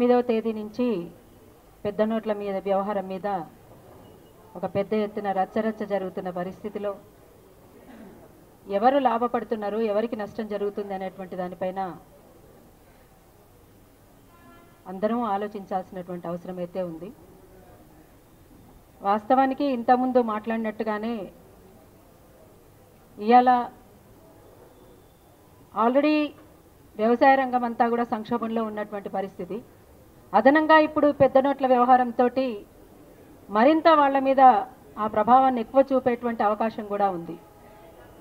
9వ తేదీ నుంచి పెద్ద నోట్ల మీద వ్యవహారం మీద ఒక పెద్ద ఎత్తున రచ్చరచ్చ జరుగుతున్న పరిస్థితిలో ఎవరు లాభపడుతున్నారు, ఎవరికి నష్టం జరుగుతుంది అనేటువంటి దానిపైన అందరం ఆలోచించాల్సినటువంటి అవసరం అయితే ఉంది. వాస్తవానికి ఇంతకుముందు మాట్లాడినట్టుగానే ఇవాళ ఆల్రెడీ వ్యవసాయ రంగం అంతా కూడా సంక్షోభంలో ఉన్నటువంటి పరిస్థితి. అదనంగా ఇప్పుడు పెద్ద నోట్ల వ్యవహారంతో మరింత వాళ్ళ మీద ఆ ప్రభావాన్ని ఎక్కువ చూపేటువంటి అవకాశం కూడా ఉంది.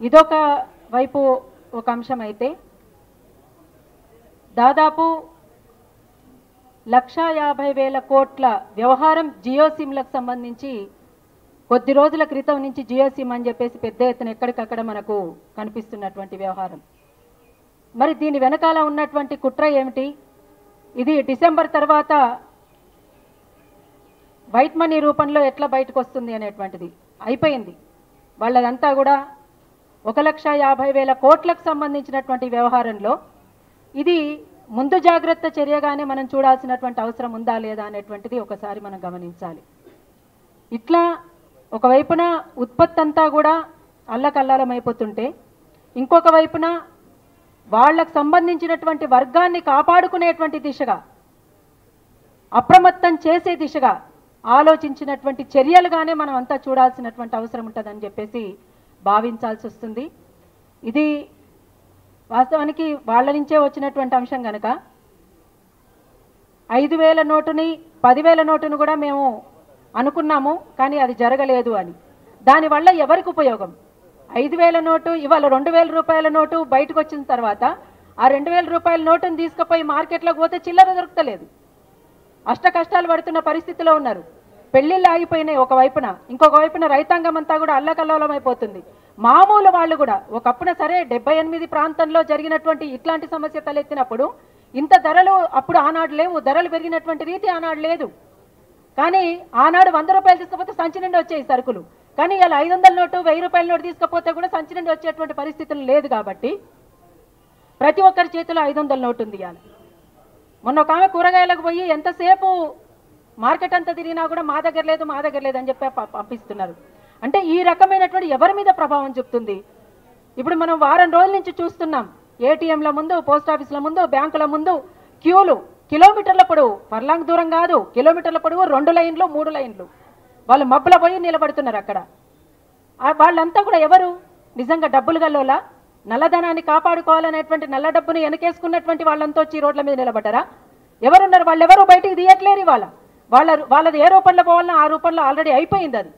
ఇదొక వైపు ఒక అంశం అయితే, దాదాపు 1,50,000 కోట్ల వ్యవహారం జియో సిమ్లకు సంబంధించి కొద్ది రోజుల క్రితం నుంచి జియో సిమ్ అని చెప్పేసి పెద్ద ఎత్తున ఎక్కడికక్కడ మనకు కనిపిస్తున్నటువంటి వ్యవహారం. మరి దీని వెనకాల ఉన్నటువంటి కుట్ర ఏమిటి? ఇది డిసెంబర్ తర్వాత వైట్ మనీ రూపంలో ఎట్లా బయటకు వస్తుంది అనేటువంటిది అయిపోయింది. వాళ్ళదంతా కూడా 1,50,000 కోట్లకు సంబంధించినటువంటి వ్యవహారంలో ఇది ముందు జాగ్రత్త చర్యగానే మనం చూడాల్సినటువంటి అవసరం ఉందా లేదా అనేటువంటిది ఒకసారి మనం గమనించాలి. ఇట్లా ఒకవైపున ఉత్పత్తి అంతా కూడా అల్లకల్లాలమైపోతుంటే, ఇంకొక వైపున వాళ్ళకు సంబంధించినటువంటి వర్గాన్ని కాపాడుకునేటువంటి దిశగా, అప్రమత్తం చేసే దిశగా ఆలోచించినటువంటి చర్యలుగానే మనం అంతా చూడాల్సినటువంటి అవసరం ఉంటుందని చెప్పేసి భావించాల్సి వస్తుంది. ఇది వాస్తవానికి వాళ్ళ నుంచే వచ్చినటువంటి అంశం కనుక 5,000 నోటుని 10,000 నోటును కూడా మేము అనుకున్నాము, కానీ అది జరగలేదు అని. దానివల్ల ఎవరికి ఉపయోగం? 5,000 నోటు ఇవాళ 2,000 రూపాయల నోటు బయటకు వచ్చిన తర్వాత ఆ 2,000 రూపాయల నోటును తీసుకుపోయి మార్కెట్లోకి పోతే చిల్లర దొరకలేదు. అష్ట కష్టాలు పడుతున్న పరిస్థితిలో ఉన్నారు. పెళ్లిళ్ళు ఆగిపోయినాయి ఒకవైపున, ఇంకొక వైపున రైతాంగం అంతా కూడా అల్లకల్లోలం అయిపోతుంది. మామూలు వాళ్ళు కూడా ఒకప్పున సరే 78 ప్రాంతంలో జరిగినటువంటి ఇట్లాంటి సమస్య తలెత్తినప్పుడు ఇంత ధరలు అప్పుడు ఆనాడు లేవు, ధరలు పెరిగినటువంటి రీతి ఆనాడు లేదు. కానీ ఆనాడు 100 రూపాయలు తీసుకపోతే సంచి నుండి వచ్చేవి సరుకులు. కానీ ఇలా 500 నోటు 1000 రూపాయల నోటు తీసుకపోతే కూడా సంచి నుండి వచ్చేటువంటి పరిస్థితులు లేదు. కాబట్టి ప్రతి ఒక్కరి చేతిలో 500 నోటు ఉంది. ఇవాళ మొన్న ఒక ఆమె కూరగాయలకు పోయి ఎంతసేపు మార్కెట్ అంతా తిరిగినా కూడా మా దగ్గర లేదు అని చెప్పి పంపిస్తున్నారు. అంటే ఈ రకమైనటువంటి ఎవరి మీద ప్రభావం చూపుతుంది? ఇప్పుడు మనం వారం రోజుల నుంచి చూస్తున్నాం. ఏటీఎంల ముందు, పోస్ట్ ఆఫీసుల ముందు, బ్యాంకుల ముందు క్యూలు కిలోమీటర్ల పొడవు, ఫర్లాంగ్ దూరం కాదు, కిలోమీటర్ల పొడవు, 2 లైన్లు 3 లైన్లు. వాళ్ళు మబ్బుల పోయి నిలబడుతున్నారు అక్కడ. వాళ్ళంతా కూడా ఎవరు? నిజంగా డబ్బులు గల్లోలా? నల్లధనాన్ని కాపాడుకోవాలనేటువంటి నల్ల డబ్బును వెనకేసుకున్నటువంటి వాళ్ళంతా వచ్చి రోడ్ల మీద నిలబడ్డారా? ఎవరున్నారు? వాళ్ళెవరూ బయటికి తీయట్లేరు. వాళ్ళది ఏ రూపంలో పోవాలన్నా ఆ రూపంలో ఆల్రెడీ అయిపోయింది. అది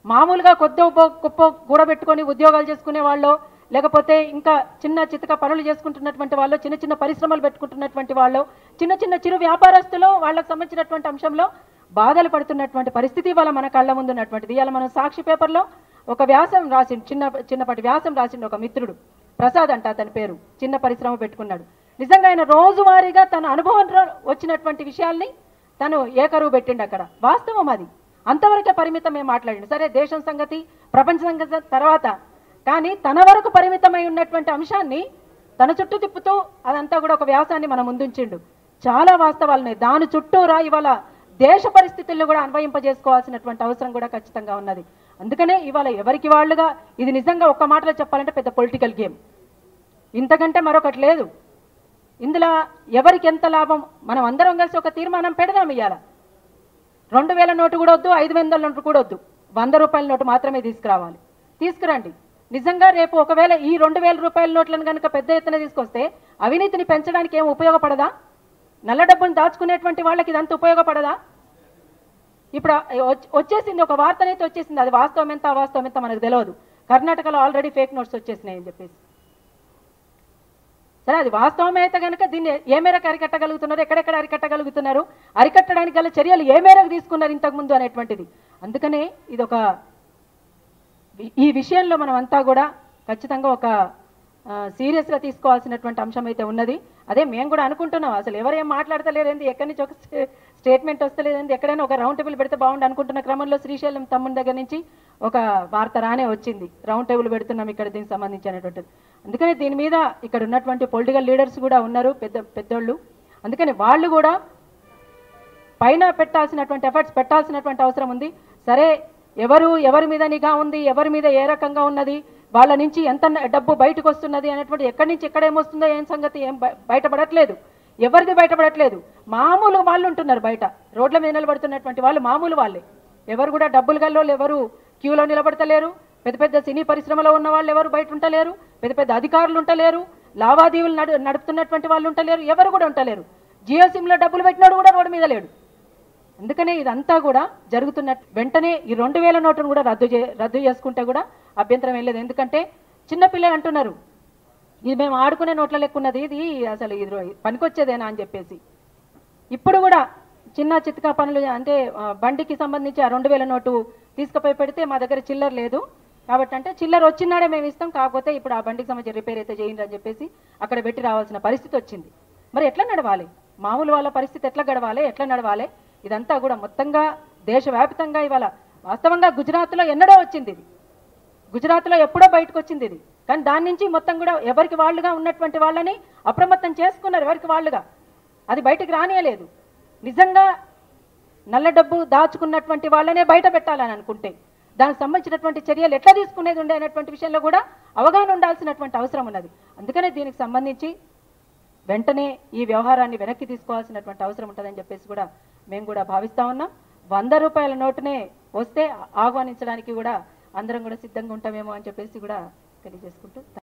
మామూలుగా కొద్ది గొప్ప కూడబెట్టుకొని ఉద్యోగాలు చేసుకునే వాళ్ళు, లేకపోతే ఇంకా చిన్న చితక పనులు చేసుకుంటున్నటువంటి వాళ్ళు, చిన్న చిన్న పరిశ్రమలు పెట్టుకుంటున్నటువంటి వాళ్ళు, చిన్న చిరు వ్యాపారస్తులు వాళ్ళకు సంబంధించినటువంటి అంశంలో బాధలు పడుతున్నటువంటి పరిస్థితి ఇవాళ మన కళ్ళ ముందు ఉన్నటువంటిది. ఇవాళ మనం సాక్షి పేపర్లో ఒక వ్యాసం రాసిండు, చిన్నపాటి వ్యాసం రాసిండు ఒక మిత్రుడు, ప్రసాద్ అంట అతని పేరు. చిన్న పరిశ్రమ పెట్టుకున్నాడు. నిజంగా ఆయన రోజువారీగా తన అనుభవంలో వచ్చినటువంటి విషయాల్ని తను ఏకరువు పెట్టిండు అక్కడ. వాస్తవం అది. అంతవరకే పరిమితమే మాట్లాడిండు. సరే దేశం సంగతి, ప్రపంచ సంగతి తర్వాత, కానీ తన వరకు పరిమితమై ఉన్నటువంటి అంశాన్ని తన చుట్టూ తిప్పుతూ అదంతా కూడా ఒక వ్యాసాన్ని మన ముందుంచిండు. చాలా వాస్తవాలున్నాయి దాని చుట్టూరా. ఇవాళ దేశ పరిస్థితుల్లో కూడా అన్వయింపజేసుకోవాల్సినటువంటి అవసరం కూడా ఖచ్చితంగా ఉన్నది. అందుకనే ఇవాళ ఎవరికి వాళ్ళుగా ఇది నిజంగా ఒక్క మాటలో చెప్పాలంటే పెద్ద పొలిటికల్ గేమ్, ఇంతకంటే మరొకటి లేదు. ఇందులో ఎవరికి ఎంత లాభం మనం అందరం కలిసి ఒక తీర్మానం పెడదాం. ఇవాళ 2,000 నోటు కూడా వద్దు, 500 నోటు కూడా వద్దు, 100 రూపాయల నోటు మాత్రమే తీసుకురావాలి. తీసుకురండి. నిజంగా రేపు ఒకవేళ ఈ 2,000 రూపాయల నోట్లను కనుక పెద్ద ఎత్తున తీసుకొస్తే అవినీతిని పెంచడానికి ఏం ఉపయోగపడదా? నల్ల డబ్బును దాచుకునేటువంటి వాళ్ళకి ఇదంతా ఉపయోగపడదా? ఇప్పుడు వచ్చేసింది ఒక వార్తనైతే వచ్చేసింది. అది వాస్తవం ఎంత అవాస్తవం ఎంత మనకు తెలియదు. కర్ణాటకలో ఆల్రెడీ ఫేక్ నోట్స్ వచ్చేసినాయని చెప్పేసి. సరే అది వాస్తవమే అయితే కనుక దీన్ని ఏ మేరకు అరికట్టగలుగుతున్నారు, ఎక్కడెక్కడ అరికట్టగలుగుతున్నారు, అరికట్టడానికి గల చర్యలు ఏ మేరకు తీసుకున్నారు ఇంతకుముందు అనేటువంటిది. అందుకనే ఇదొక ఈ విషయంలో మనం అంతా కూడా ఖచ్చితంగా ఒక సీరియస్గా తీసుకోవాల్సినటువంటి అంశం అయితే ఉన్నది. అదే మేము కూడా అనుకుంటున్నాం. అసలు ఎవరేం మాట్లాడతలేదండి, ఎక్కడి నుంచి ఒక స్టేట్మెంట్ వస్తలేదండి, ఎక్కడైనా ఒక రౌండ్ టేబుల్ పెడితే బాగుండు అనుకుంటున్న క్రమంలో శ్రీశైలం తమ్ముని దగ్గర నుంచి ఒక వార్త రానే వచ్చింది. రౌండ్ టేబుల్ పెడుతున్నాం ఇక్కడ దీనికి సంబంధించినటువంటిది. అందుకని దీని మీద ఇక్కడ ఉన్నటువంటి పొలిటికల్ లీడర్స్ కూడా ఉన్నారు, పెద్దోళ్ళు. అందుకని వాళ్ళు కూడా పైన పెట్టాల్సినటువంటి ఎఫర్ట్స్ పెట్టాల్సినటువంటి అవసరం ఉంది. సరే, ఎవరి మీద నిఘా ఉంది, ఎవరి మీద ఏ రకంగా ఉన్నది, వాళ్ళ నుంచి ఎంత డబ్బు బయటకు వస్తున్నది అనేటువంటి ఎక్కడి నుంచి ఎక్కడేమొస్తుందో ఏం సంగతి ఏం బయటపడట్లేదు, ఎవరిది బయటపడట్లేదు. మామూలు వాళ్ళు ఉంటున్నారు బయట, రోడ్ల మీద నిలబడుతున్నటువంటి వాళ్ళు మామూలు వాళ్ళే. ఎవరు కూడా డబ్బులు గల్లోళ్ళు ఎవరు క్యూలో నిలబడతలేరు. పెద్ద పెద్ద సినీ పరిశ్రమలో ఉన్న వాళ్ళు ఎవరు బయట ఉంటలేరు. పెద్ద పెద్ద అధికారులు ఉంటలేరు. లావాదేవీలు నడుపుతున్నటువంటి వాళ్ళు ఉంటలేరు. ఎవరు కూడా ఉంటలేరు. జియో సిమ్లో డబ్బులు పెట్టినాడు కూడా రోడ్డు మీద లేడు. అందుకనే ఇదంతా కూడా జరుగుతున్నట్టు. వెంటనే ఈ 2000 నోటును కూడా రద్దు చేసుకుంటే కూడా అభ్యంతరం ఏం లేదు. ఎందుకంటే చిన్నపిల్లలు అంటున్నారు, ఇది మేము ఆడుకునే నోట్ల లెక్కున్నది, ఇది అసలు ఇది పనికొచ్చేదేనా అని చెప్పేసి. ఇప్పుడు కూడా చిన్న చిత్కా పనులు అంటే బండికి సంబంధించి ఆ 2000 నోటు తీసుకుపోయి పెడితే మా దగ్గర చిల్లర లేదు కాబట్టి, అంటే చిల్లర వచ్చినాడే మేము ఇస్తాం, కాకపోతే ఇప్పుడు ఆ బండికి సంబంధించి రిపేర్ అయితే చేయండి అని చెప్పేసి అక్కడ పెట్టి రావాల్సిన పరిస్థితి వచ్చింది. మరి ఎట్లా నడవాలి? మామూలు వాళ్ళ పరిస్థితి ఎట్లా గడవాలి, ఎట్లా నడవాలి? ఇదంతా కూడా మొత్తంగా దేశవ్యాప్తంగా ఇవాళ వాస్తవంగా గుజరాత్లో ఎన్నడో వచ్చింది ఇది, గుజరాత్లో ఎప్పుడో బయటకు వచ్చింది ఇది. కానీ దాని నుంచి మొత్తం కూడా ఎవరికి వాళ్ళుగా ఉన్నటువంటి వాళ్ళని అప్రమత్తం చేసుకున్నారు, ఎవరికి వాళ్ళుగా. అది బయటికి రానియలేదు. నిజంగా నల్ల డబ్బు దాచుకున్నటువంటి వాళ్ళనే బయట పెట్టాలని అనుకుంటే దానికి సంబంధించినటువంటి చర్యలు ఎట్లా తీసుకునేది ఉండే అనేటువంటి విషయంలో కూడా అవగాహన ఉండాల్సినటువంటి అవసరం ఉన్నది. అందుకనే దీనికి సంబంధించి వెంటనే ఈ వ్యవహారాన్ని వెనక్కి తీసుకోవాల్సినటువంటి అవసరం ఉంటుందని చెప్పేసి కూడా మేము కూడా భావిస్తా ఉన్నాం. 100 రూపాయల నోటునే వస్తే ఆహ్వానించడానికి కూడా అందరం కూడా సిద్ధంగా ఉంటామేమో అని చెప్పేసి కూడా తెలియజేసుకుంటూ